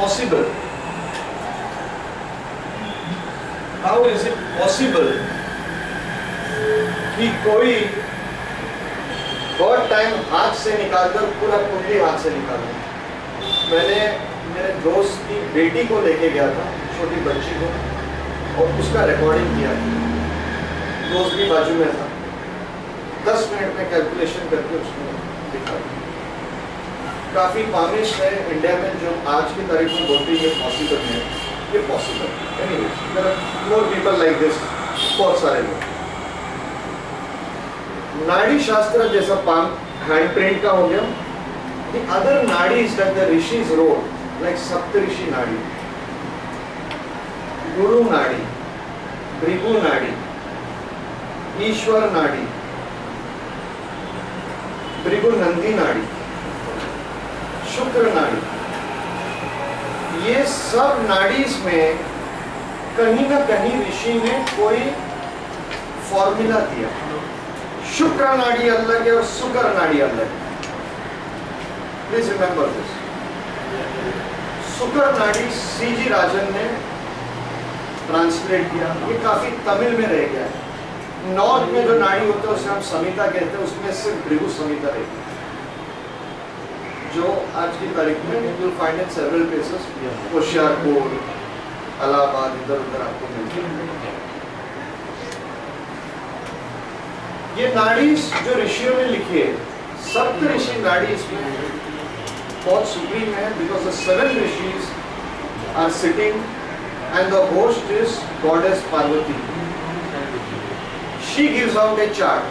possible? How is it possible कि कोई बहुत टाइम हाथ से निकालकर पूरा कुंडली हाथ से निकाल दे? मैंने मेरे दोस्त की बेटी को लेके गया था, छोटी बच्ची को, और उसका रिकॉर्डिंग किया। दोस्त भी बाजू में था। 10 मिनट में कैलकुलेशन करके उसने दिखा। काफ़ी पामिश है इंडिया में जो आज की तारीख में बोलती है पॉसिबल है, ये possible. Anyways, there are more people like this, बहुत सारे लोग। नाड़ी शास्त्र जैसा पाम हैंड प्रिंट का हो गया। The other nadis that the rishis wrote, like Saptarishi Nadi, Guru Nadi, Bhrigu Nadi, Ishwar Nadi, Bhrigu Nandi Nadi, Shukra Nadi, ये सब नाडीज में कहीं ना कहीं ऋषि ने कोई फॉर्मूला दिया। शुक्र नाड़ी अलग है और शुक्र नाड़ी अलग है। Please remember this. शुक्र नाड़ी सीजी राजन ने ट्रांसलेट किया। ये काफी तमिल में रह गया है। नॉर्थ में जो नाड़ी होते हैं उसे हम समिता कहते हैं, उसमें सिर्फ भृगु समिता रहती है, जो आज की तारीख में you will find in several places, Hoshiarpur, Allahabad, इधर उधर आपको मिलती है। ये नाड़ी जो ऋषियों ने लिखी है, सप्त ऋषि नाड़ी इसमें बहुत सुप्रीम है, because the 7 rishis are sitting and the host is goddess Parvati. She gives out a chart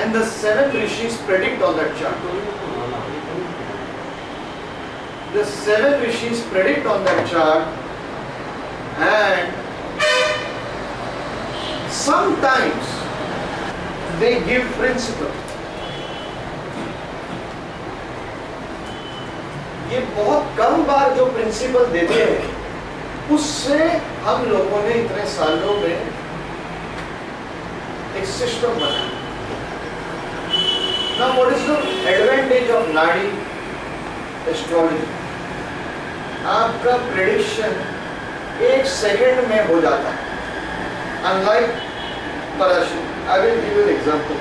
and the 7 rishis predict on that chart. The 7 rishis predict on that chart, and sometimes they give principle. ये बहुत कम बार जो principal देते हैं, उससे हम लोगों ने इतने सालों में एक सिस्टम बनाया. Now what is the advantage of नाड़ी एस्ट्रोलॉजी? आपका प्रेडिक्शन 1 सेकेंड में हो जाता है, unlike Parashar. I will give you an example.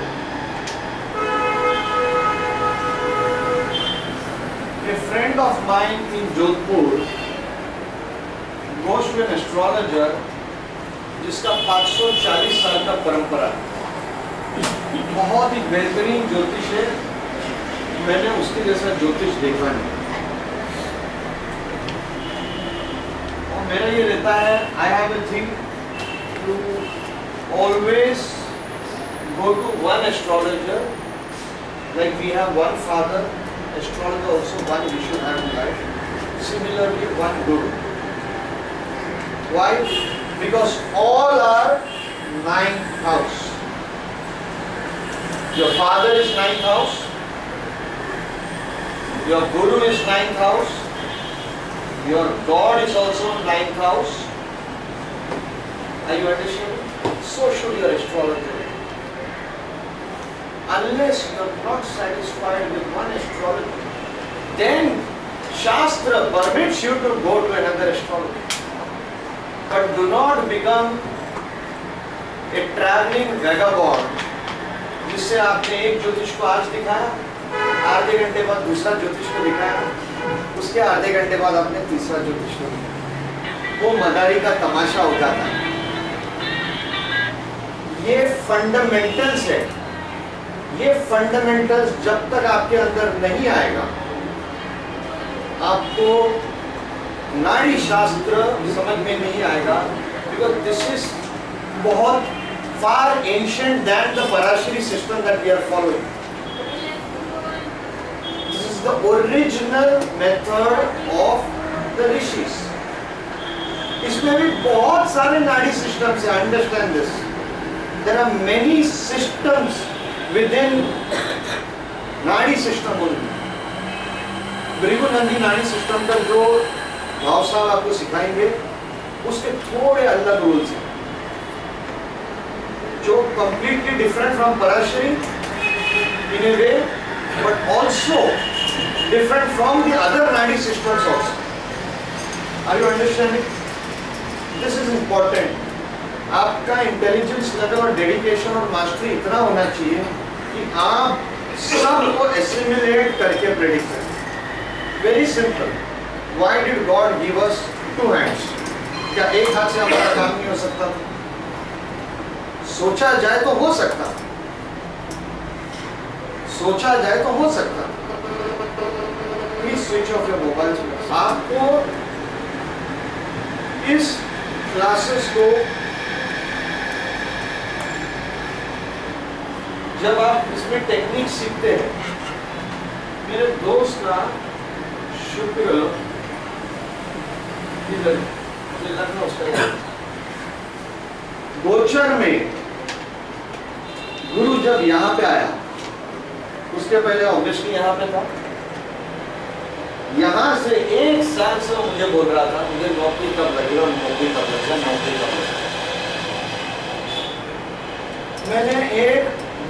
A friend of mine in Jodhpur goes to an astrologer जिसका 540 साल का परंपरा, बहुत ही बेहतरीन ज्योतिष है. मैंने उसके जैसा ज्योतिष देखा नहीं. और मेरा ये रहता है, I have a thing to always go to one astrologer, like we have one father astrologer, also one we should have in life. Similarly, one guru. Why? Because all are 9th house. Your father is 9th house. Your guru is 9th house. Your God is also 9th house. Are you understanding? So should your astrologer. Unless you are not satisfied with one astrologer, then Shastra permits you to go to another astrologer. But do not become a traveling vagabond, जिससे आपने एक ज्योतिष को आज दिखाया, आधे घंटे बाद दूसरा ज्योतिष को दिखाया, उसके आधे घंटे बाद आपने तीसरा ज्योतिष को दिखाया. वो मदारी का तमाशा हो जाता है. ये फंडामेंटल्स है. ये फंडामेंटल्स जब तक आपके अंदर नहीं आएगा, आपको नाड़ी शास्त्र समझ में नहीं आएगा. बिकॉज दिस इज बहुत far ancient than the Parashari system that we are following. This is the original method of the rishis. इसमें भी बहुत सारे नाड़ी सिस्टम्स है. Understand this. There are many systems within nadi system only. Bhrigu Nandi nadi system का जो भाव साहब आपको सिखाएंगे, उसके थोड़े अलग रूल्स हैं, जो completely different from Parashari in a way, but also different from the other nadi systems also. Are you understanding? This is important. आपका इंटेलिजेंस लेवल और डेडिकेशन और मास्टरी इतना होना चाहिए कि आप सबको एसिमिलेट करके प्रेडिक्ट करें। Very simple. Why did God give us 2 hands? क्या एक हाथ से हमारा काम नहीं हो सकता था? सोचा जाए तो हो सकता, सोचा जाए तो हो सकता। Please switch off your mobile. आपको इस क्लासेस को जब आप इसमें टेक्निक सीखते हैं, मेरे दोस्त का शुक्र इधर लखनऊ से गोचर में गुरु जब यहां पे आया, उसके पहले ऑब्वियसली यहां पे था। यहां से 1 साल से वो मुझे बोल रहा था मुझे नौकरी कब लगेगा, नौकरी कब लगेगा, नौकरी कब लगेगा। मैंने एक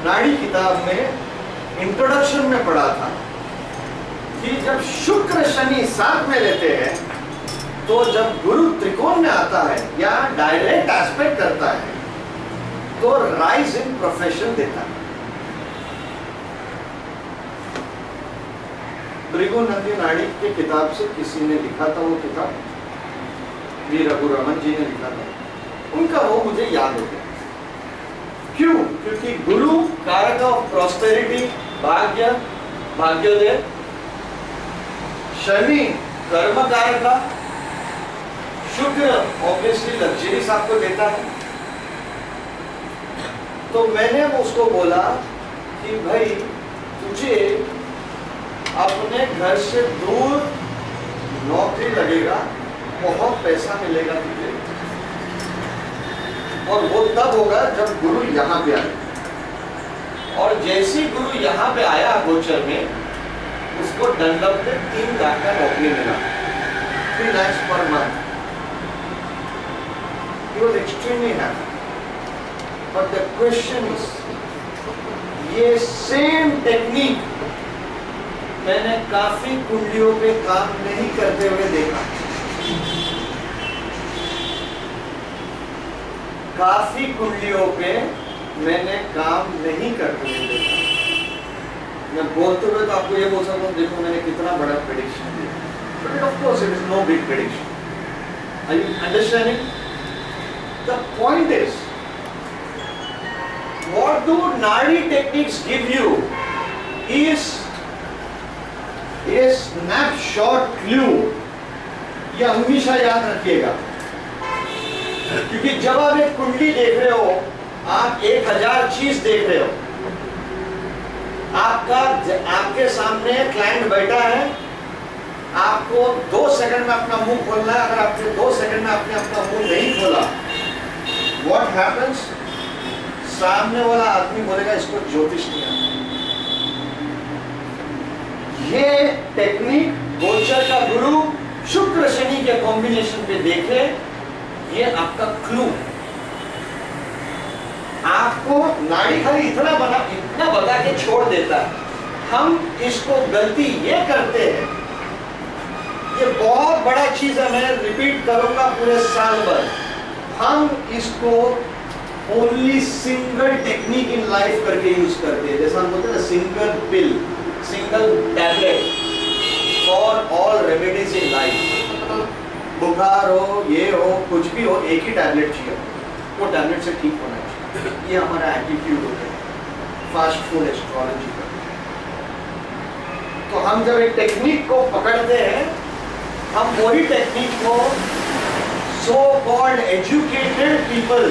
नाड़ी किताब में इंट्रोडक्शन में पढ़ा था कि जब शुक्र शनि साथ में रहते हैं तो जब गुरु त्रिकोण में आता है या डायरेक्ट एस्पेक्ट करता है तो राइज इन प्रोफेशन देता है। भृगुनंदी नाड़ी के किताब से किसी ने लिखा था, वो किताब वी रघुरमन जी ने लिखा था, उनका वो मुझे याद हो गया। क्यों? क्योंकि गुरु कारक ऑफ प्रॉस्पेरिटी, भाग्य, भाग्योदय। शनि कर्म कारक का, शुक्र ऑब्वियसली लग्जरीज आपको देता है। तो मैंने उसको बोला कि भाई तुझे अपने घर से दूर नौकरी लगेगा, बहुत पैसा मिलेगा तुझे, और वो तब होगा जब गुरु यहाँ पे आए। और जैसे गुरु यहाँ पे आया गोचर में, उसको डंडप में 3 लाख का नौकरी मिला, 3 lakhs per month. He was extremely happy. But the question is, ये सेम टेक्निक मैंने काफी कुंडलियों पे काम नहीं करते हुए देखा। काफी कुंडलियों पे मैंने काम नहीं करते हुए देखा। मैं बोलते हुए तो आपको ये बोल सकता हूँ, देखो मैंने कितना बड़ा प्रेडिक्शन दिया, but of course it is no big prediction. Are you understanding? The point is, what do Nadi techniques give you is a snapshot clue. ये हमेशा याद रखिएगा, क्योंकि जब आप एक कुंडली देख रहे हो, आप 1000 चीज देख रहे हो। आपके सामने क्लाइंट बैठा है, आपको 2 सेकंड में अपना मुंह खोलना है। अगर आपने 2 सेकंड में आपने अपना मुंह नहीं खोला, व्हाट हैपेंस? सामने वाला आदमी बोलेगा इसको ज्योतिष नहीं आता। ये टेक्निक गोचर का गुरु शुक्र शनि के कॉम्बिनेशन पे देखे, ये आपका क्लू। आपको नाड़ी खाली इतना बता के छोड़ देता है। हम इसको गलती ये करते हैं, ये बहुत बड़ा चीज है, मैं रिपीट करूंगा पूरे साल भर। हम इसको only single technique in life करके यूज करते हैं। जैसा हम बोलते हैं ना, single pill, single tablet for all remedies in life. बुखार हो, ये हो, कुछ भी हो, एक ही टैबलेट चाहिए, वो टैबलेट से ठीक होना चाहिए। ये हमारा एटीट्यूड होता है फास्ट फूड एस्ट्रोलॉजी का। तो हम जब एक टेक्निक को पकड़ते हैं, हम वही टेक्निक को सो कॉल्ड एजुकेटेड पीपल,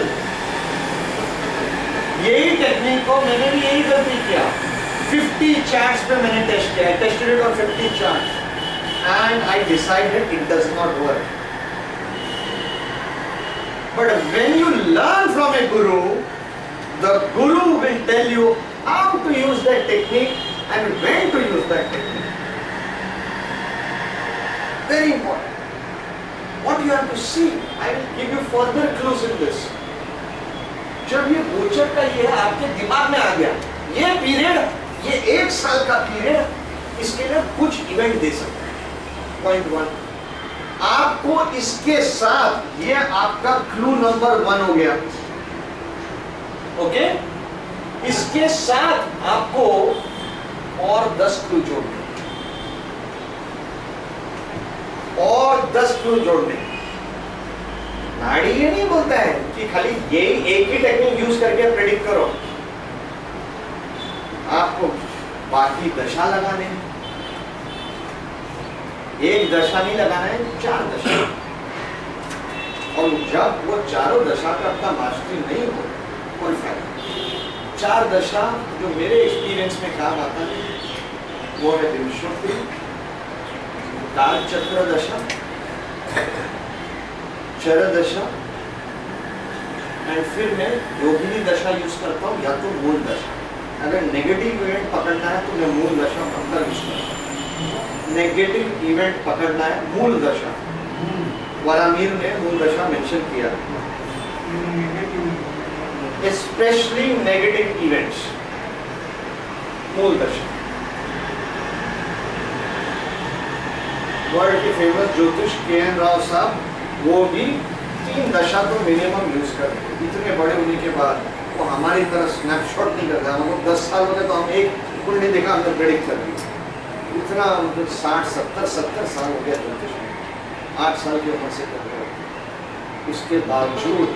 यही टेक्निक को मैंने भी यही गलती किया। 50 चार्ट्स पे मैंने टेस्ट किया, tested it on 50 charts and I decided it does not work. But when you learn from a guru, the guru will tell you how to use that technique and when to use that technique. Very important. What you have to see, I will give you further clues in this. जब ये गोचर का ये आपके दिमाग में आ गया, ये पीरियड, ये 1 साल का पीरियड, इसके लिए कुछ इवेंट दे सकते हैं। पॉइंट 1, आप आपको इसके साथ, ये आपका क्लू नंबर 1 हो गया। ओके, इसके साथ आपको और 10 क्लू जोड़ने, और 10 क्लू जोड़ने। नाड़ी ये नहीं बोलता है कि खाली यही एक ही टेक्निक यूज करके प्रेडिक्ट करो, आपको बाकी दशा लगाने हैं। एक दशा नहीं लगाना है, 4 दशा। और जब वो चारों दशा का अपना मास्टरी नहीं हो, कोई फायदा नहीं। 4 दशा जो मेरे एक्सपीरियंस में काम आता है वो है विंशुद्धि, काल चक्र दशा, चर दशा, एंड फिर मैं योगिनी दशा यूज करता हूँ, या तो मूल दशा। अगर नेगेटिव इवेंट पकड़ना है तो मैं मूल दशा पक्का यूज करता हूँ। नेगेटिव इवेंट पकड़ना है, मूल दशा। वरामीर ने मूल दशा मेंशन किया, स्पेशली नेगेटिव इवेंट्स, मूल दशा। वर्ल्ड के फेमस ज्योतिष के.एन. राव साहब, वो भी 3 दशा तो मिनिमम यूज करते हैं। इतने बड़े होने के बाद वो हमारी तरह स्नैपशॉट नहीं करता। हमको 10 साल हो गए तो हम एक कुंडली देखा, हमने प्रेडिक्ट कर दी। इतना मतलब 60-70 साल हो गया ज्योतिष में, 8 साल की उम्र से कर रहे हो। उसके बावजूद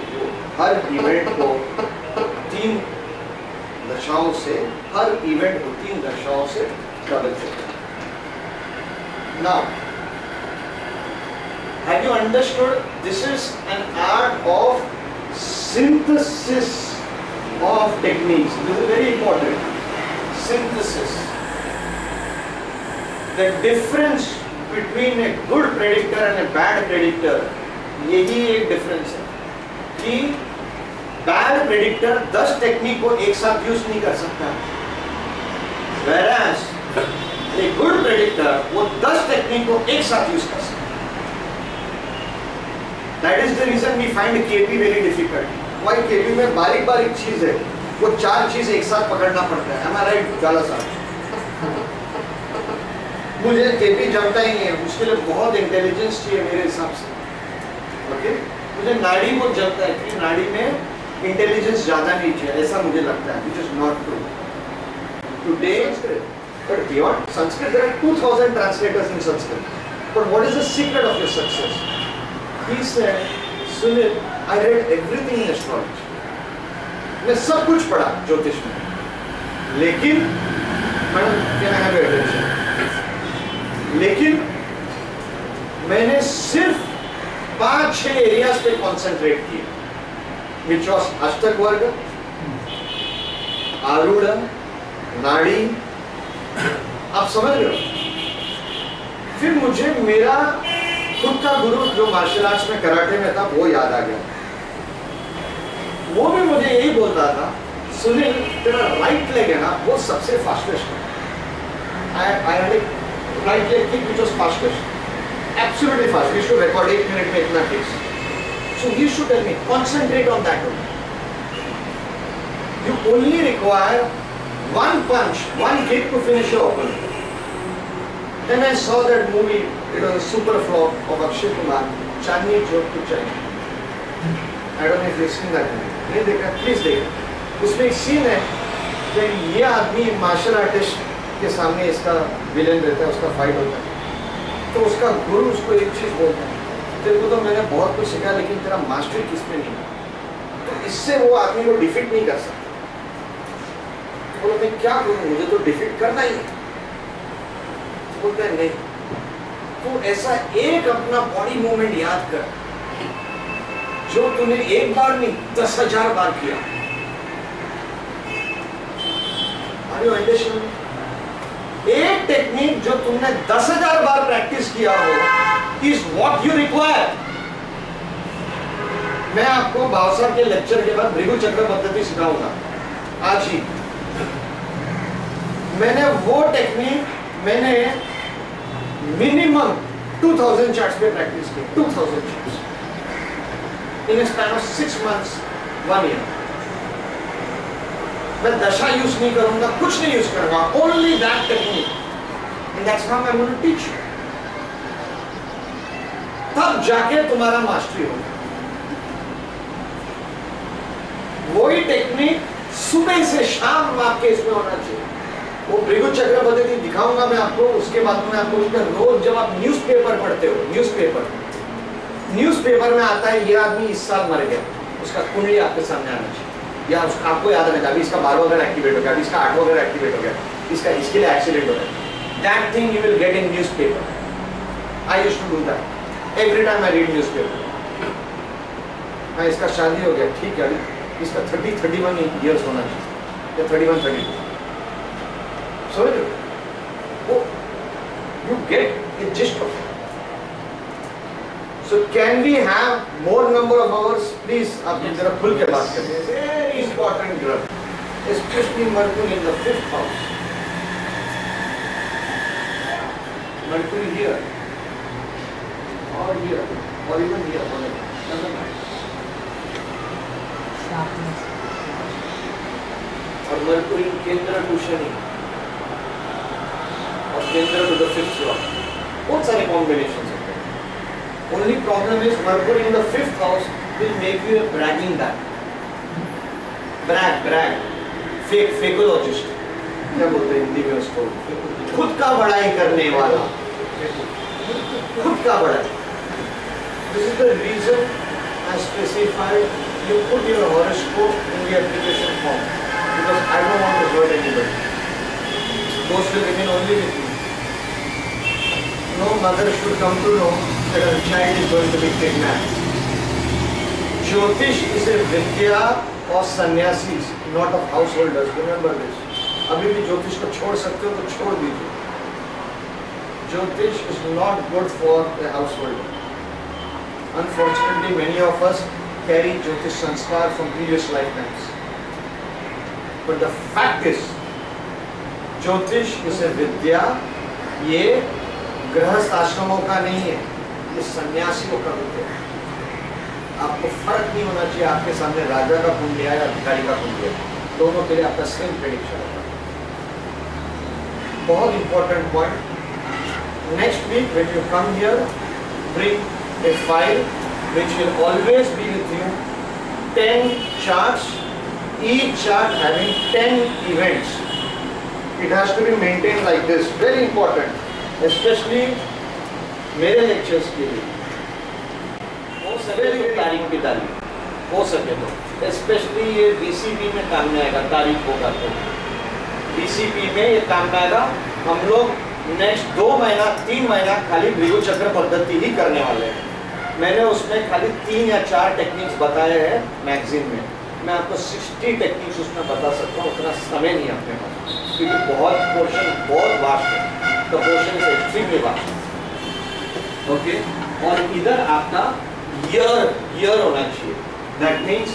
हर इवेंट को 3 दशाओं से, हर इवेंट को 3 दशाओं से ट्रैवल करते हैं। Now have you understood, this is an art of synthesis of techniques. This is very important. Synthesis. The difference between a good predictor and a bad predictor, यही एक डिफरेंस है कि bad predictor 10 टेक्निक को एक साथ use नहीं कर सकता, whereas a good predictor वो 10 टेक्निक को एक साथ यूज कर सकता है। That is the reason we find KP very difficult. Why KP में बारीक बारीक चीज है, वो 4 चीज एक साथ पकड़ना पड़ता है। Am I right, जाला साहब? मुझे KP जमता ही नहीं है, उसके लिए बहुत इंटेलिजेंस चाहिए मेरे हिसाब से। ओके, मुझे नाड़ी बहुत जमता है कि नाड़ी में इंटेलिजेंस ज्यादा नहीं चाहिए, ऐसा मुझे लगता है, which is not true. Today, but beyond Sanskrit, there are 2000 translators in Sanskrit. But what is the secret of your success? He said, Sunil, I read everything in astrology. मैं सब कुछ पढ़ा ज्योतिष में, लेकिन madam can I have your attention? लेकिन मैंने सिर्फ 5-6 एरियाज पे कॉन्सेंट्रेट किया, which was अष्टक वर्ग, आरूढ़, नाड़ी। आप समझ रहे हो? फिर मुझे मेरा खुद का गुरु जो मार्शल आर्ट्स में कराटे में था वो याद आ गया। वो भी मुझे यही बोलता था, सुनील तेरा राइट लेग है ना वो सबसे फास्टेस्ट है। I had a right leg kick which was fastest, absolutely fast. We should record 8 minutes में इतना kicks. So he should tell me concentrate on that only. You only require one punch, one kick to finish your opponent. Then I saw that movie, it was a super flop of Akshay Kumar, Chandni Chowk to China. I don't know if you've seen that movie. नहीं देखा, please देखो। उसमें एक scene है कि ये आदमी martial artist के सामने इसका विलेन रहता है, उसका फाइट होता है, तो उसका गुरु उसको एक चीज बोलता है, तेरे को तो मैंने बहुत कुछ सीखा लेकिन तेरा मास्टरी किसमें नहीं है, तो इससे वो आदमी को डिफीट नहीं कर सकता। बोलो मैं क्या करूँ, मुझे तो डिफीट करना ही है। बोलते हैं नहीं, तो ऐसा एक अपना बॉडी मूवमेंट याद कर जो तूने एक बार नहीं 10,000 बार किया। एक टेक्निक जो तुमने 10,000 बार प्रैक्टिस किया हो इज व्हाट यू रिक्वायर। मैं आपको भाव साहब के लेक्चर के बाद भृगु चक्र पद्धति सिखाऊंगा आज ही। मैंने वो टेक्निक मैंने मिनिमम 2000 चार्ट्स पे प्रैक्टिस की, 2000 charts in span of 6 months, 1 year। मैं दशा यूज नहीं करूंगा, कुछ नहीं यूज करूंगा, only that technique, and that's how I want to teach you. तब जाके तुम्हारा मास्टरी होगा। वही टेक्निक सुबह से शाम आपके इसमें होना चाहिए। वो भृगु चक्र पद्धति दिखाऊंगा मैं आपको, उसके बाद में आपको रोज जब आप न्यूज़पेपर पढ़ते हो, न्यूज़पेपर में आता है ये आदमी इस साल मर गया, उसका कुंडली आपके सामने आना चाहिए, या उसका आपको याद रहता है अभी इसका 12वां घर एक्टिवेट हो गया, अभी इसका 8वां घर एक्टिवेट हो गया, इसका इसके लिए एक्सीडेंट हो गया। That thing you will get in newspaper. I used to do that every time I read newspaper. हाँ, इसका शादी हो गया, ठीक है, अभी इसका 31 years होना चाहिए, या 31-32। So you get the gist of it. So can we have more number of hours? Please, आप जरा खुल के बात करिए। Very important graph, especially Mercury in the 5th house. Mercury here, or here, or even here, doesn't matter. और Mercury केंद्र to Shani, और केंद्र टू the 5th lord. बहुत सारे combinations होते हैं. Only problem is Mercury in the 5th house will make you a bragging guy. Brag, fakeologist. क्या बोलते हैं हिंदी में उसको? खुद का बड़ाई करने वाला, खुद का बड़ाई। This is the reason I specified you put your horoscope in the application form, because I don't want to hurt anybody. Those will remain only with me. No mother should come to know that her child is going to be kidnapped. Jyotish is a vidya of sannyasis, not of householders. Remember this. अभी भी ज्योतिष को छोड़ सकते हो तो छोड़ दीजिए। ज्योतिष is not good for a householder. Unfortunately, many of us carry Jyotish sanskar from previous lifetimes. But the fact is, Jyotish is a vidya. ये गृहस्थ आश्रमों का नहीं है, ये सन्यासियों का विद्या है। आपको फर्क नहीं होना चाहिए आपके सामने राजा का कुंडली है या अधिकारी का कुंडली है, दोनों के लिए आपका सेम प्रेडिक्शन होगा। बहुत important point. Next week when you come here, bring a file which will always be with you. 10 charts, each chart having 10 events. It has to be maintained like this. Very important, especially मेरे lectures के लिए। हो सके तो तारीख की तारीख, हो सके तो, especially ये BCP में काम में आएगा, तारीख होगा तो BCP में ये काम में आएगा। हम लोग नेक्स्ट 2-3 महीना खाली भृगु चक्र पद्धति ही करने वाले हैं। मैंने उसमें खाली 3 या 4 टेक्निक्स बताए हैं मैगजीन में। मैं आपको 60 टेक्निक्स उसमें बता सकता हूँ, उतना समय नहीं अपने पास, क्योंकि बहुत पोर्शन बहुत वास्ट है। The portion is extremely vast. Okay, और इधर आपका ईयर होना चाहिए। That means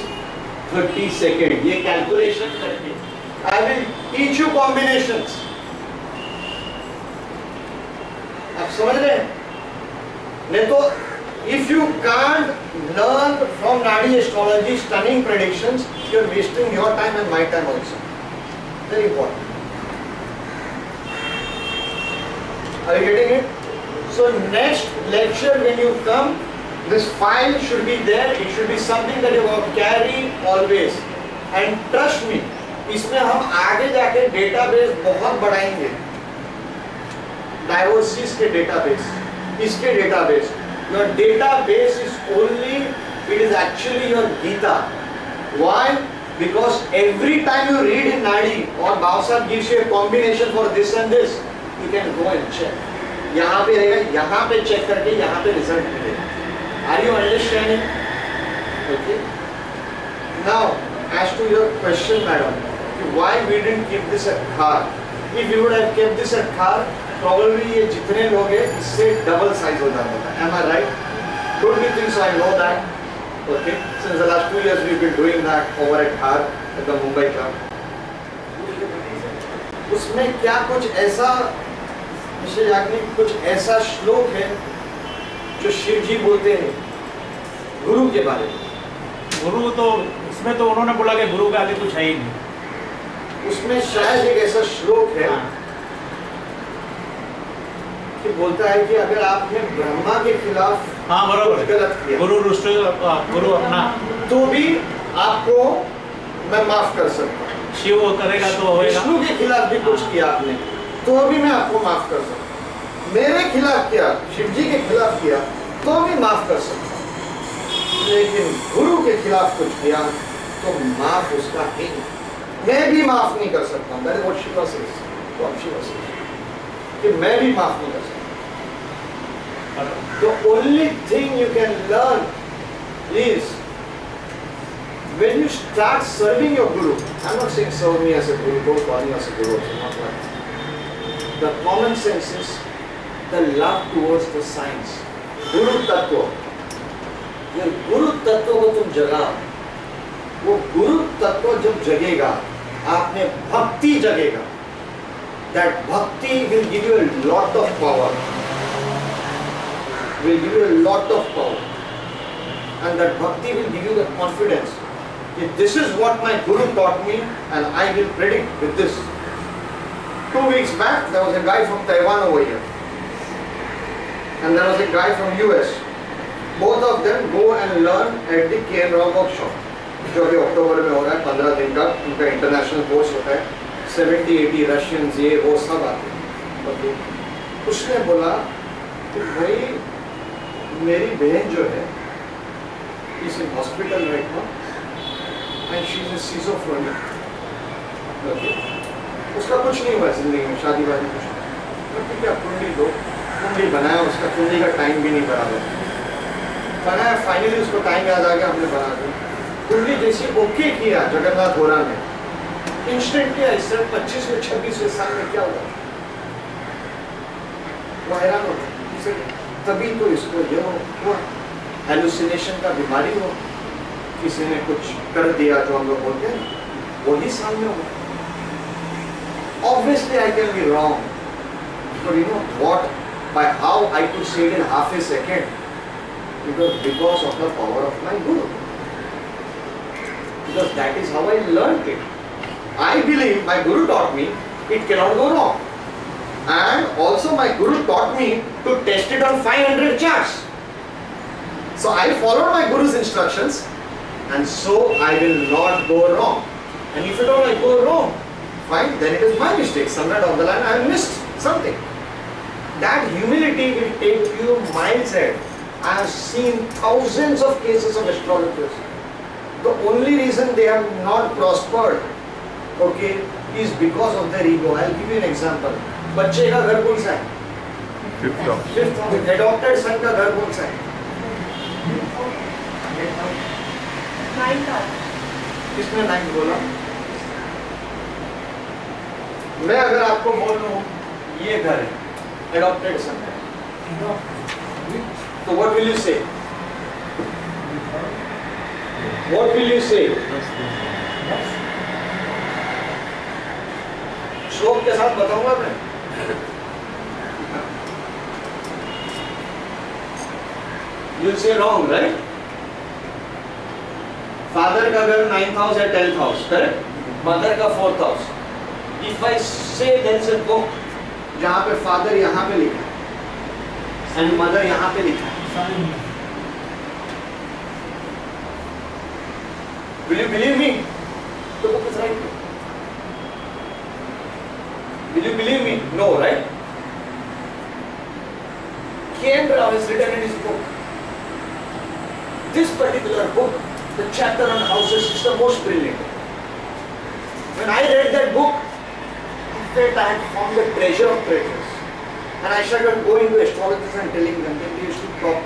30 second. ये कैलकुलेशन करके I will teach you combinations. आप समझ रहे हैं? नहीं तो if you can't learn from Nadi astrology stunning predictions, you are wasting your time and my time also. Very important. Are you getting it? So next lecture when you come, this file should be there. It should be something that you will carry always. And trust me, इसमें हम आगे जाके database बहुत बढ़ाएंगे। डाइवर्सिस के database, इसके database. Your database is only, it is actually your Gita. Why? Because every time you read in nadi और baba sahab gives you a combination for this and this, you can go and check. यहाँ पे रहेगा, यहाँ पे चेक करके यहाँ पे रिजल्ट मिलेगा। Are you understanding? Okay, now as to your question, madam, why we didn't keep this at car? If we would have kept this at car, probably ये जितने लोग हैं इससे डबल साइज हो जाता था। Am I right? Don't you think so? I know that. Okay. Since the last 2 years we've been doing that over at car at the Mumbai club. उसमें क्या कुछ ऐसा, मिस्टर याग्निक, कुछ ऐसा श्लोक है जो शिव जी बोलते हैं गुरु के बारे में? गुरु तो उसमें तो उन्होंने बोला कि गुरु के आगे कुछ है ही नहीं। उसमें शायद एक ऐसा श्लोक है कि बोलता है कि अगर आपने ब्रह्मा के खिलाफ हाँ बराबर, गलत किया, गुरु रुष्ट गुरु अपना, तो भी आपको मैं माफ कर सकता हूँ। शिव करेगा तो होएगा। विष्णु के खिलाफ भी कुछ किया आपने, तो भी मैं आपको माफ कर सकता हूँ। मेरे खिलाफ किया, शिव जी के खिलाफ किया, तो भी माफ कर सकता हूँ। लेकिन गुरु के खिलाफ कुछ किया तो माफ उसका ही नहीं, मैं भी माफ नहीं कर सकता। That is what Shiva says. What Shiva says. कि मैं भी माफ नहीं कर सकता। The only thing you can learn is when you start serving your guru. I'm not saying serve me as a guru, don't call me as a guru, it's not like that. The common sense is the love towards the science. Guru Tattva. ये गुरु तत्व को तुम जगाओ, वो गुरु तत्व जब जगेगा, आप में भक्ति जगेगा। That bhakti will give you a lot of power. Will give you a lot of power. And that bhakti will give you the confidence. That this is what my guru taught me and I will predict with this. 2 weeks back, there was a guy from Taiwan over here. And there was a guy from US. Both of them go and learn at the K.N. Rao workshop. जो अभी अक्टूबर में हो रहा है, 15 दिन का उनका international course होता है। 70-80 रशियंस ये वो सब आते हैं। ओके, उसने बोला कि भाई मेरी बहन जो है इस hospital right now and she is schizophrenic. Okay, उसका कुछ नहीं हुआ जिंदगी में, शादी वादी कुछ नहीं। ठीक है, कुंडली दो, कुंडली बनाया, उसका कुंडली का टाइम भी नहीं बराबर बनाया। फाइनली उसको टाइम याद आ गया, हमने बना दिया कुंडली जैसी ओके किया जगन्नाथ होरा में। इंस्टेंटली ऐसा 25 में 26 साल में क्या हुआ, वो हैरान हो गया। तभी तो इसको ये हुआ हेलुसिनेशन का बीमारी हो, किसी ने कुछ कर दिया जो हम लोग बोलते हैं, वही सामने हुआ। Obviously I can be wrong, but you know what, by how I could say it in half a second, because of the power of my guru, because that is how I learned it. I believe my guru taught me it cannot go wrong, and also my guru taught me to test it on 500 charts. So I followed my guru's instructions, and so I will not go wrong. And if at all I go wrong, fine, then it is my mistake. Somewhere down the line I have missed something. That humility will take you miles ahead. I have seen thousands of cases of astrologers. The only reason they have not prospered, okay, is because of their ego. I'll give you an example. बच्चे का घर कौन सा है? Fifth. Adopted son का घर कौन सा है? 9th। किसने 9th बोला? मैं अगर आपको बोलूं ये घर है, adopted son है, तो what will you say? What will you say? श्लोक के साथ बताऊंगा मैं। You'll say wrong, right? Father का घर 9th house है 10th house, correct? Mother का 4th house. If I say there is a book जहाँ पे father यहाँ पे लिखा है and mother यहाँ पे लिखा है, will you believe me? The book is right. Will you believe me? No, right? K.N. Rao has written in his book. This particular book, the chapter on houses, is the most brilliant. When I read that book, I felt I had found the treasure of treasures. And I started going to astrologers and telling them that they used to talk.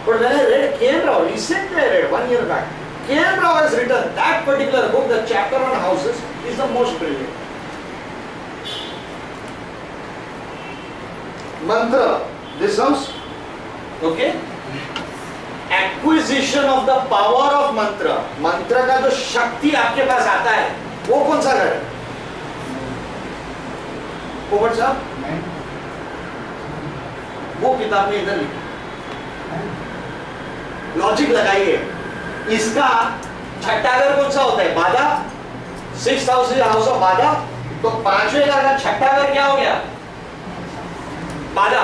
But when I read K.N. Rao, recently I read 1 year back, K.N. Rao has written that particular book, the chapter on houses, is the most brilliant. Mantra, this house, okay? Acquisition of the power of mantra. मंत्र का जो शक्ति आपके पास आता है, वो कौन सा घर है? पोपट साहब, वो किताब में इधर लिखी। लॉजिक लगाइए, इसका छठा घर कौन सा होता है? बाधा। 6th house is house of बाधा, तो 5वें घर का छठा घर क्या हो गया? बाधा।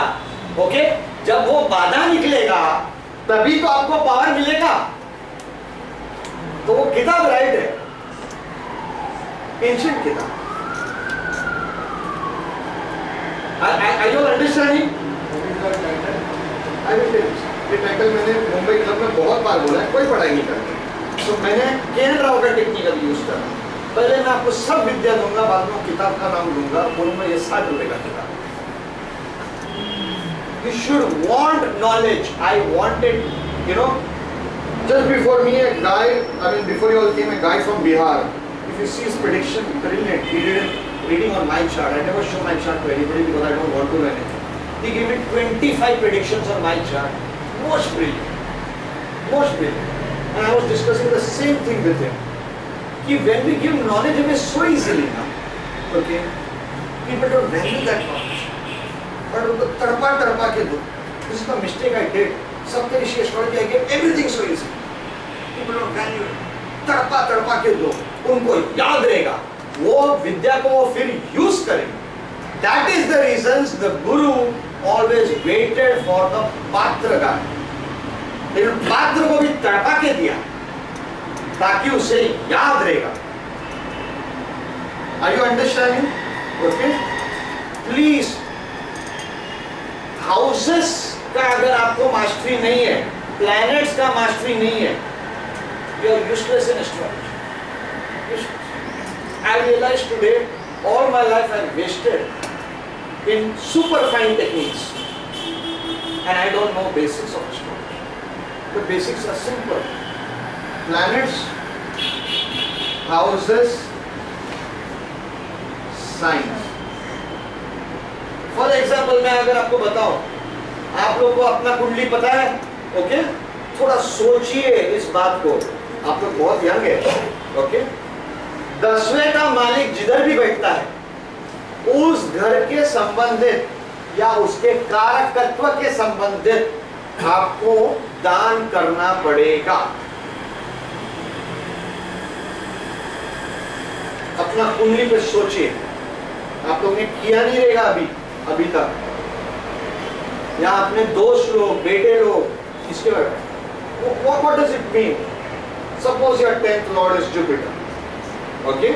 ओके, जब वो बाधा निकलेगा तभी तो आपको पावर मिलेगा। तो वो किताब राइट है, एंशिएंट किताब। Are you understanding? ये टाइटल मैंने मुंबई क्लब में बहुत बार बोला है, कोई पढ़ाई नहीं करता। तो मैंने केएन राव का टेक्निकल यूज करा। पहले मैं आपको सब विद्या दूंगा, बाद में किताब का नाम दूंगा, बोलूंगा ये 60 रुपए का किताब। You should want knowledge. I wanted, you know, just before me a guy, I mean before you all came, a guy from Bihar. If you see his prediction, brilliant. He did it reading on my chart. I never show my chart to anybody because I don't want to learn it. He gave me 25 predictions on my chart. Most brilliant. Most brilliant. And I was discussing the same thing with him. कि when we give knowledge away so easily now, okay, people don't value that knowledge. But उनको तड़पा के दो. This is the mistake I did. Saptarishi astrology I gave everything so easy. People don't value it. तड़पा के दो. उनको याद रहेगा. वो विद्या को वो फिर use करेंगे. That is the reasons the guru always waited for the patra guy. लेकिन पात्र को भी तड़पा के दिया ताकि उसे याद रहेगा। Are you understanding? Okay? Please, houses का अगर आपको मास्टरी नहीं है, planets का मास्टरी नहीं है, you are useless in astrology. Useless. I realized today, all my life I wasted in super fine techniques, and I don't know basics of astrology. The basics are simple. Planets, houses, signs. For example, मैं अगर आपको बताऊं, आप लोगों को अपना कुंडली पता है, ओके? थोड़ा सोचिए इस बात को। आप लोग बहुत यंग है, ओके? 10वें का मालिक जिधर भी बैठता है, उस घर के संबंधित या उसके कारकत्व के संबंधित आपको दान करना पड़ेगा। अपना कुंडली पे सोचिए। आप लोगों ने किया नहीं रहेगा अभी तक, या अपने दोस्त लोग, बेटे लोग, इसके बाद what does it mean? Suppose your 10th lord is Jupiter, okay,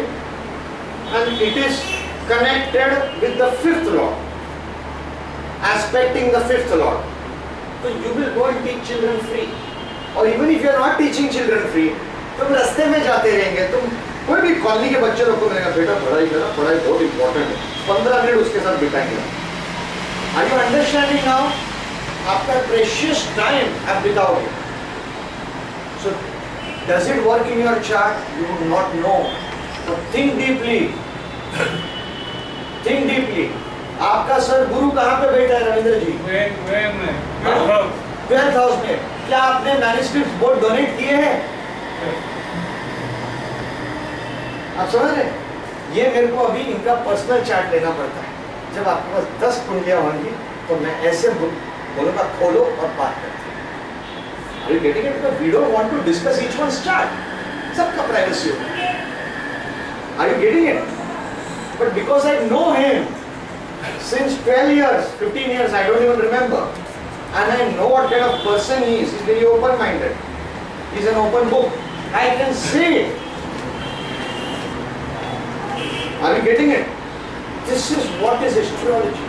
and it is connected with the 5th lord, aspecting the 5th lord. So you will go and teach children free, or even if you are not teaching children free, तुम रास्ते में जाते रहेंगे, तुम कोई भी colony के बच्चे लोग को मिलेगा, बेटा पढ़ाई करो, पढ़ाई बहुत इंपॉर्टेंट है, 15 मिनट उसके साथ बिताएंगे। Are you understanding now? आपका precious time आप बिताओगे। So does it work in your chart? You will not know. But think deeply. Think deeply. आपका सर गुरु कहाँ पे बैठा है रविंद्र जी? 12th हाउस में। क्या आपने मैन्युस्क्रिप्ट बोर्ड डोनेट किए हैं? आप समझ रहे? ये मेरे को अभी इनका पर्सनल चार्ट लेना पड़ता है। जब आपके पास 10 कुंडलियां होंगी तो मैं ऐसे बोलूँगा खोलो और बात करते हैं। Are you getting it? Because we don't want to discuss each one's chart. सबका प्राइवेसी होगा। Are you getting it? But because I know him since 12 years, 15 years, I don't even remember, and I know what kind of person he is. He's very open-minded. He's an open book. I can see it. Are you getting it? This is what is astrology.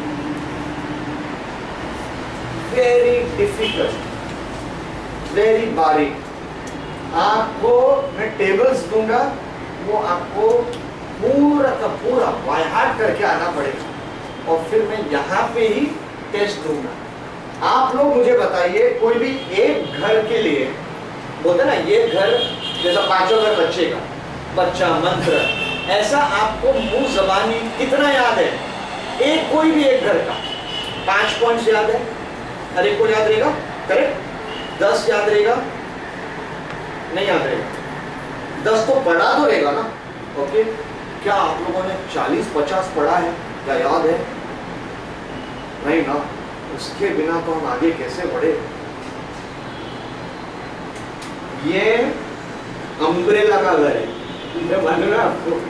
Very difficult, very बारीक। आपको मैं tables दूंगा, वो आपको पूरा का पूरा by heart करके आना पड़ेगा, और फिर मैं यहाँ पे ही टेस्ट दूंगा। आप लोग मुझे बताइए, कोई भी एक घर के लिए बोलते ना, ये घर जैसा 5 घर बच्चे का, बच्चा मंत्र, ऐसा आपको मुंह जबानी कितना याद है? एक कोई भी एक घर का 5 पॉइंट्स याद है, हर एक को याद रहेगा, करेक्ट? 10 याद रहेगा? नहीं याद रहेगा। 10 तो पढ़ा तो रहेगा ना, ओके? क्या आप लोगों ने 40-50 पढ़ा है? क्या याद है? नहीं ना। उसके बिना तो हम आगे कैसे बढ़े? ये अम्ब्रेला का घर है, मालूम है आपको?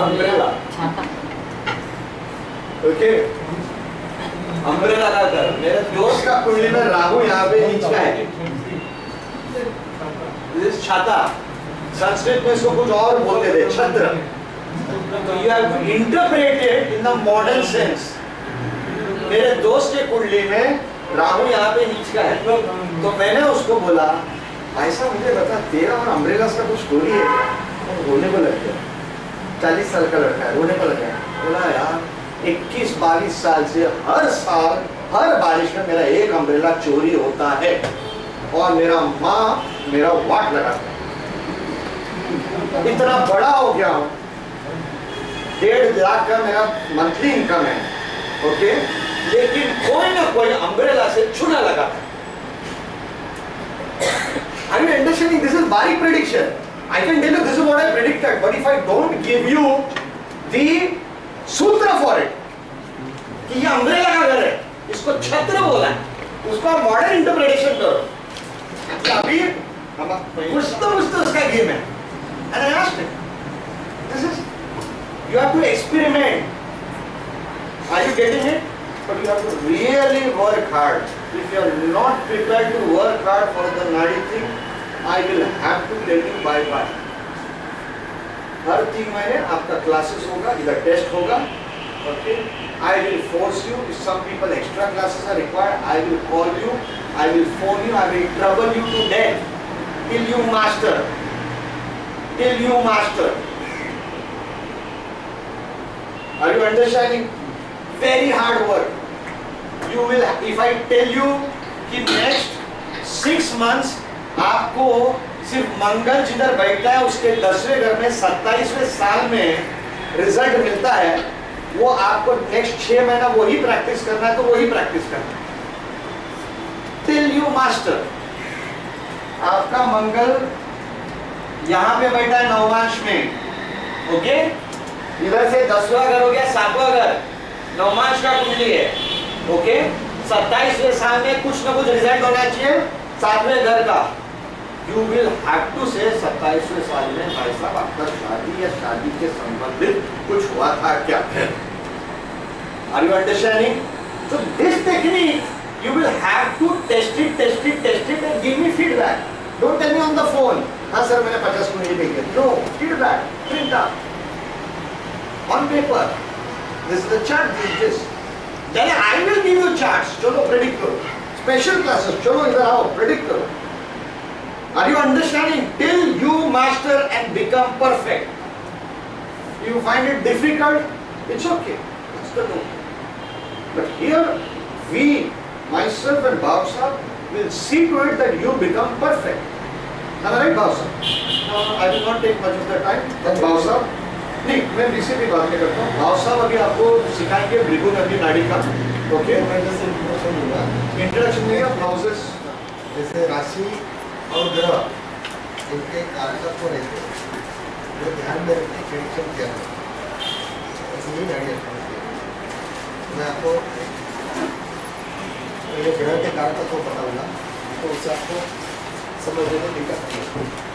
Umbrella, okay? अम्ब्रेला का घर, मेरे दोस्त का कुंडली में राहु यहाँ पे नीच का है, छाता, संस्कृत में इसको कुछ और बोलते थे, छत्र। तो you have interpreted in the modern sense. मेरे दोस्त के कुंडली में राहु यहाँ पे नीच का है, तो मैंने उसको बोला ऐसा मुझे बता, तेरा और अम्ब्रेलास का कुछ स्टोरी है क्या? रोने को लग गया, 40 साल का लड़का है, रोने को लग गया। बोला यार 21-22 साल से हर साल हर बारिश में मेरा एक अम्ब्रेला चोरी होता है और मेरा माँ मेरा वाट लगाता है। इतना बड़ा हो गया हूँ, 1.5 लाख का मेरा मंथली इनकम है, ओके, लेकिन कोई ना कोई अम्ब्रेला से चूना लगाता है। Are you understanding? This is बारीक prediction. I can tell you this is what I predicted, but if I don't give you the सूत्र for it, कि ये अम्ब्रेला का घर है, इसको छत्र बोला है, उसका मॉडर्न इंटरप्रिटेशन करो। अभी कुछ तो उसका गेम है। And I asked him, this is, you have to experiment. Are you getting it? But you have to really work hard. If you are not prepared to work hard for the nadi thing, I will have to tell you bye bye. हर 3 महीने आपका classes होगा, इधर test होगा, okay? I will force you. If some people extra classes are required, I will call you, I will phone you, I will trouble you to death till you master. Till you master. Are you understanding? Very hard work. You will, if I tell you कि next 6 months आपको सिर्फ मंगल जिधर बैठता है उसके 10वें घर में 27वें साल में रिजल्ट मिलता है, वो आपको नेक्स्ट 6 महीना वही प्रैक्टिस करना है, तो वही प्रैक्टिस करना है टिल यू मास्टर। आपका मंगल यहाँ पे बैठा है नवमांश में, ओके, इधर से 10वां घर हो गया, 7वां घर नवमांश का कुंडली है, ओके, 27वें साल में कुछ ना कुछ रिजल्ट होना चाहिए 7वें घर का। यू विल हैव टू से 27वें साल में भाई साहब आपका शादी या शादी के संबंधित कुछ हुआ था क्या? Are you understanding? So this technique you will have to test it and give me feedback. Don't tell me on the phone, हाँ सर मैंने 50 कुंडली देखी। No, feedback, print out on paper, this is the chart, this then I will give you charts, चलो predict करो, special classes चलो इधर आओ predict करो। Are you understanding? Till you master and become perfect. You find it difficult, it's okay, it's the no. But here we, myself and Bhav Sahab, will see to it that you become perfect. Am I right, Bhav Sahab? No, I will not take much of the time. Then Bhav Sahab, नहीं, मैं किसी भी बात नहीं करता हूँ। भाव साहब अभी आपको सिखाएंगे भृगु नदी नाड़ी का, ओके? इंट्रोडक्शन में ब्लाउजेस जैसे राशि और ग्रह इनके कारकत्व रहते हैं, वो ध्यान में रखते प्रेडिक्शन किया है, ऐसे ही नाड़ी मैं आपको पहले ग्रह के कारकत्व बताऊंगा, तो उससे आपको समझने में दिक्कत नहीं है।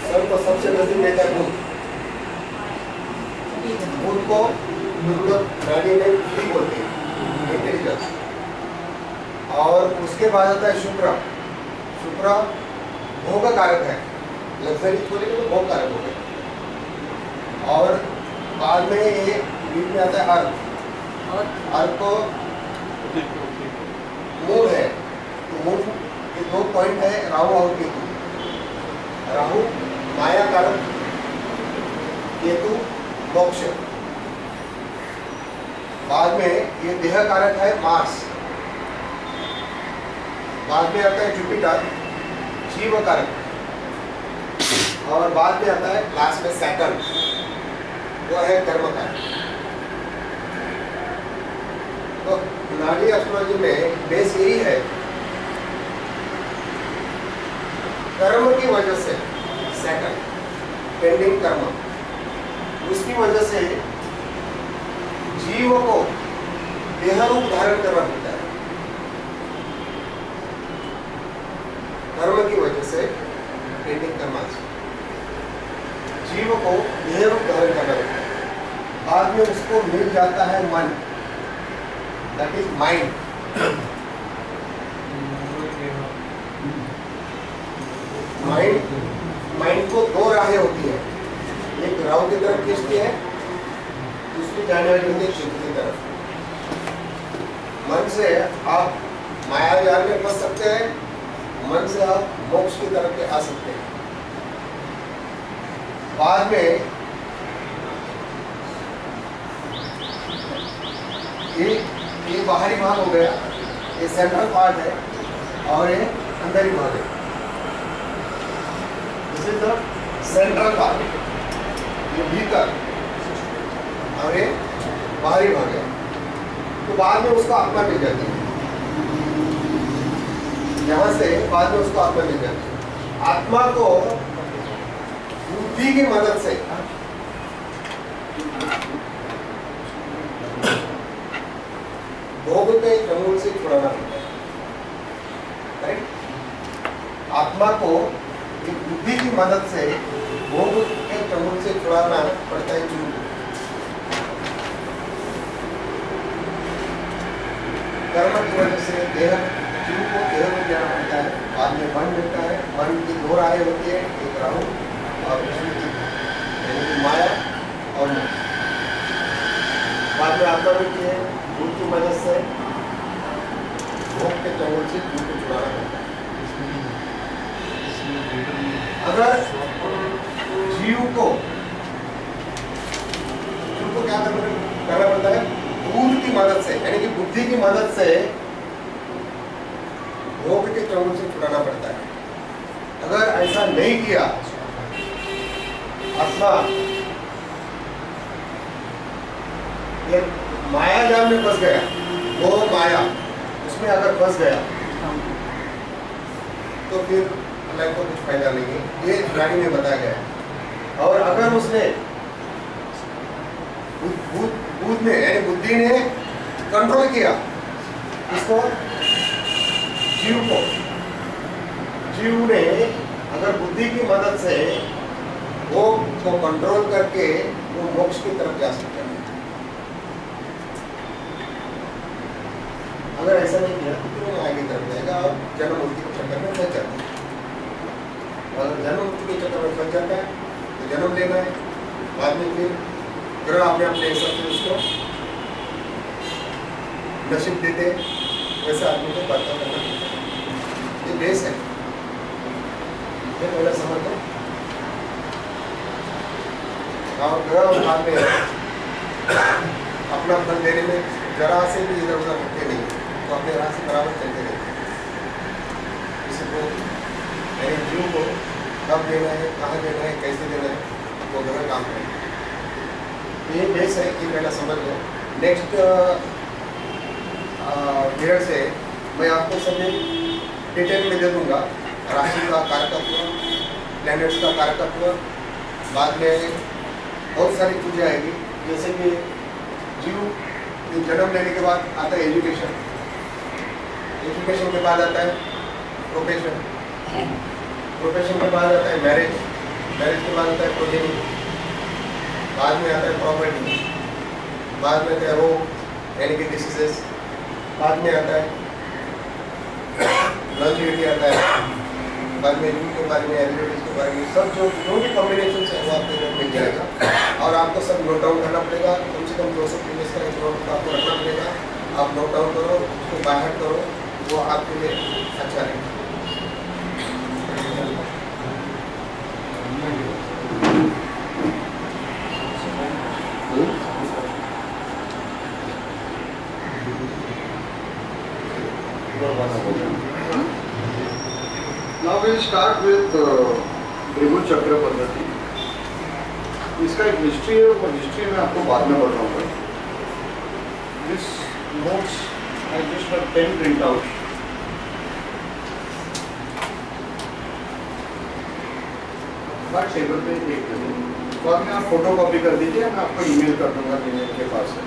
सन को सबसे नजदीक लेता है बुध को नाड़ी में ठीक होती है इंटेलिजेंस। और उसके बाद आता है शुक्र। शुक्र भोग कारक है, लग्जरी बोलेंगे तो भोग कारक हो गए। और बाद में ये बीच में आता है अर्थ। अर्थ को मूल है, तो मूल के 2 पॉइंट है राहु और केतु। राहु माया कारक, केतु मोक्ष। बाद में ये देह कारक है मार्स। बाद में आता है जुपिटर जीव कारक। और बाद में आता है लास्ट में सैटर्न, वो है कर्म कारक। तो नाड़ी एस्ट्रोलॉजी में बेस यही है, कर्म की वजह से सैटर्न पेंडिंग कर्म, उसकी वजह से जीव को देह रूप धारण करना पड़ता है। कर्म की वजह से पेंडिंग कर्म जीव को देह रूप धारण करना पड़ता है। बाद में उसको मिल जाता है मन, दैट इज माइंड। माइंड को 2 राहें होती है, एक राहु की तरफ खींचती है, दूसरी जाने वाली होती है केतु की तरफ। मन से आप माया जाल में फंस सकते हैं, मन से आप मोक्ष की तरफ आ सकते हैं। बाद में ये बाहरी भाग हो गया, ये सेंट्रल पार्ट है, और ये अंदरी भाग है। सेंट्रल पार्ट ये भीतर और ये बाहरी भाग है। तो बाद में उसको आत्मा मिल जाती है, यहाँ से बाद में उसको आत्मा मिल जाती है। आत्मा को बुद्धि की मदद से भोग के चंगुल से छुड़ाना पड़ता है। आत्मा को बुद्धि की मदद से भोग के चंगुल से छुड़ाना पड़ता है जीव को। कर्म की वजह से जीव को देह में जाना पड़ता है। बाद में मन मिलता है, मन की 2 राहें होती है, एक राहु और दूसरी माया और मन। बाद में आत्मा मिलती है, भूत की मदद से भोग के चंगुल से जीव को छुड़ाना पड़ता है। अगर जीव को क्या करना पड़ता है, बुद्धि की मदद से, यानी कि बुद्धि की मदद से भोग के चंगुल से छुड़ाना पड़ता है। अगर ऐसा नहीं किया, आत्मा ये माया जाल में फंस गया, वो माया उसमें अगर फंस गया तो फिर लाइफ को कुछ फायदा नहीं है, ये गाड़ी में बताया गया है। और अगर उसने बुद्ध ने यानी बुद्धि ने कंट्रोल किया इसको, जीव ने अगर बुद्धि की मदद से वो को कंट्रोल करके वो मोक्ष की तरफ जा सकता है। अगर ऐसा नहीं किया तो वो आगे तरफ जाएगा और जन्म मुक्ति के चक्कर में फंस जाता है। अगर जन्म मुक्ति के चक्कर में फंस जाता है तो जन्म लेना है, बाद में फिर ग्रह अपने अपने हिसाब से उसको नसीब देते, वैसे आदमी को बर्ताव करना पड़ता है। ये बेस है, ये पहला समझ लो। और ग्रह बाद में अपना फल देने में जरा से भी इधर उधर होते नहीं, तो अपने राह से बराबर चलते रहते हैं। इसी को यानी जीव को कब देना है, कहाँ देना है, कैसे देना है, वो दोनों काम करें। ये बेस है कि मेरा समझ लो। नेक्स्ट पीरियड से मैं आपको सब डिटेल में दे दूँगा, राशि का कारकत्व, प्लैनेट्स का कारकत्व, बाद में बहुत सारी चीज़ें आएगी, जैसे कि जीव जन्म लेने के बाद आता है एजुकेशन, एजुकेशन के बाद आता है प्रोफेशन, प्रोफेशन के बाद आता है मैरिज, मैरिज के बाद आता है प्रोजेनी, बाद में आता है प्रॉपर्टी, बाद में आता है रोग यानी कि डिसीजेस, बाद में आता है लॉन्जिविटी आता है, बाद में यूथ के बारे में, एलिमेंट्स के बारे में, सब जो भी कॉम्बिनेशन है वो आपके घर मिल जाएगा। और आपको सब नोट डाउन करना पड़ेगा, कम से कम 200 पेजेस का एक नोट आपको रखना पड़ेगा। आप नोट डाउन करो, उसको बाहर करो, वो आपके लिए अच्छा रहेगा। Now we'll start with त्रिभुज चक्र पद्धति। इसका एक हिस्ट्री है, और हिस्ट्री में आपको बाद में बताऊंगा। This notes I just have 10 print out। Table पे एक बाद में आप फोटो कॉपी कर दीजिए, मैं आपको ईमेल कर दूंगा जिमेल के पास है।